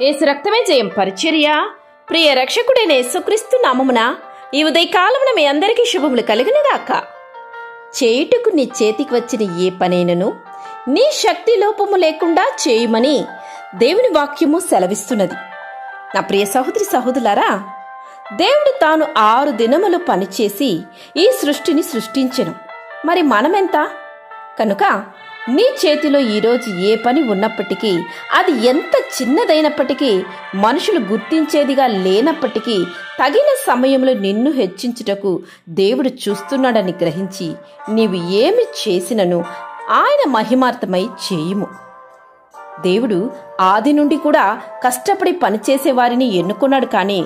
యేసు రక్తమే జయం పరిచర్య. ప్రియ రక్షకుడైన యేసుక్రీస్తు నామమున ఈ ఉదయకాలమున మీ అందరికీ శుభములు కలిగినగాక. చేయుటకు నీ చేతికి వచ్చిన ఏ పనైనను నీ శక్తి లోపము లేకుండా చేయమని దేవుని వాక్యము సెలవిస్తున్నది. నా ప్రియ సహోదరి సహోదరులారా, దేవుడు తాను 6 దినములు పనిచేసి ఈ సృష్టిని సృష్టించెను. మరి మనమెంత? కనుక నీ చేతిలో ఈరోజు ఏ పని ఉన్నప్పటికీ, అది ఎంత చిన్నదైనప్పటికీ, మనుషులు గుర్తించేదిగా లేనప్పటికీ, తగిన సమయంలో నిన్ను హెచ్చించుటకు దేవుడు చూస్తున్నాడని గ్రహించి నీవు ఏమి చేసినను ఆయన మహిమార్థమై చేయుము. దేవుడు ఆది నుండి కూడా కష్టపడి పనిచేసే వారిని ఎన్నుకున్నాడు, కానీ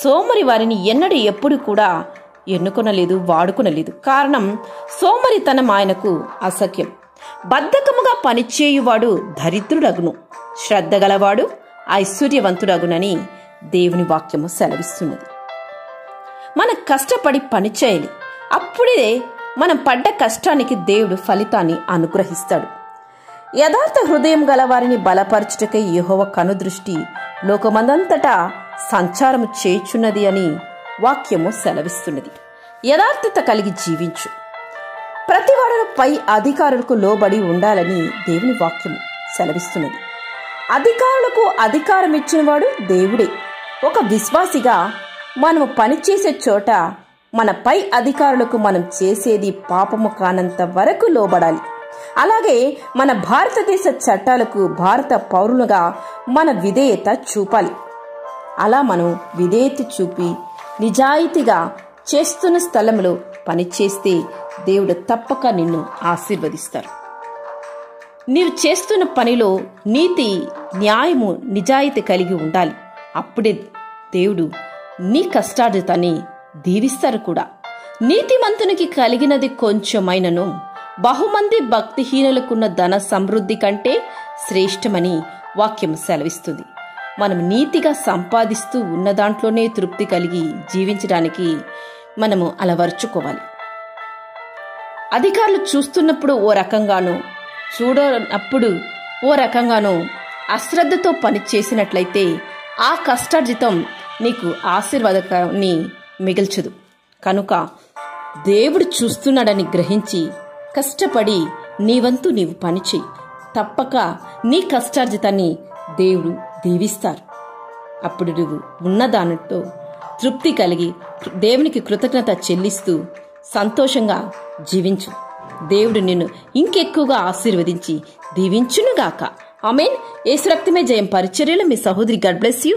సోమరి వారిని ఎన్నడూ ఎప్పుడు కూడా ఎన్నుకొనలేదు, వాడుకొనలేదు. కారణం, సోమరితనం ఆయనకు అసఖ్యం. బద్ధకముగా పనిచేయువాడు దరిద్రుడగును, శ్రద్ధ గలవాడు ఐశ్వర్యవంతుడగునని దేవుని వాక్యము సెలవిస్తున్నది. మనం కష్టపడి పనిచేయాలి. అప్పుడే మనం పడ్డ కష్టానికి దేవుడు ఫలితాన్ని అనుగ్రహిస్తాడు. యథార్థ హృదయం గలవారిని బలపరచుటకై యెహోవా కనుదృష్టి లోకమందంతటా సంచారము చేయుచున్నది అని వాక్యము సెలవిస్తున్నది. యథార్థత కలిగి జీవించు. ప్రతివాడును పై అధికారులకు లోబడి ఉండాలని దేవుని వాక్యము సెలవిస్తున్నది. అధికారులకు అధికారం ఇచ్చినవాడు దేవుడే. ఒక విశ్వాసిగా మనము పనిచేసే చోట మన పై అధికారులకు మనం చేసేది పాపము కానంత వరకు లోబడాలి. అలాగే మన భారతదేశ చట్టాలకు భారత పౌరులుగా మన విధేయత చూపాలి. అలా మనం విధేయత చూపి నిజాయితీగా చేస్తున్న స్థలంలో పనిచేస్తే దేవుడు తప్పక నిన్ను ఆశీర్వదిస్తారు. నీవు చేస్తున్న పనిలో నీతి, న్యాయము, నిజాయితీ కలిగి ఉండాలి. అప్పుడే దేవుడు నీ కష్టార్జితాన్ని దీవిస్తారు కూడా. నీతిమంతునికి కలిగినది కొంచెమైనను బహుమంది భక్తిహీనులకున్న ధన సమృద్ధి కంటే శ్రేష్టమని వాక్యం సెలవిస్తుంది. మనం నీతిగా సంపాదిస్తూ ఉన్న దాంట్లోనే తృప్తి కలిగి జీవించడానికి మనము అలవర్చుకోవాలి. అధికారులు చూస్తున్నప్పుడు ఓ రకంగానూ, చూడనప్పుడు ఓ రకంగానూ అశ్రద్ధతో పని చేసినట్లయితే ఆ కష్టార్జితం నీకు ఆశీర్వాదాన్ని మిగల్చదు. కనుక దేవుడు చూస్తున్నాడని గ్రహించి కష్టపడి నీ వంతు నీవు పనిచేయి. తప్పక నీ కష్టార్జితాన్ని దేవుడు దీవిస్తారు. అప్పుడు నువ్వు ఉన్నదానితో తృప్తి కలిగి దేవునికి కృతజ్ఞత చెల్లిస్తూ సంతోషంగా జీవించు. దేవుడు నిన్ను ఇంకెక్కువగా ఆశీర్వదించి దీవించునుగాక. ఆమేన్. యేసు రక్తమే జయం పరిచర్యలో మీ సహోదరి. God bless you.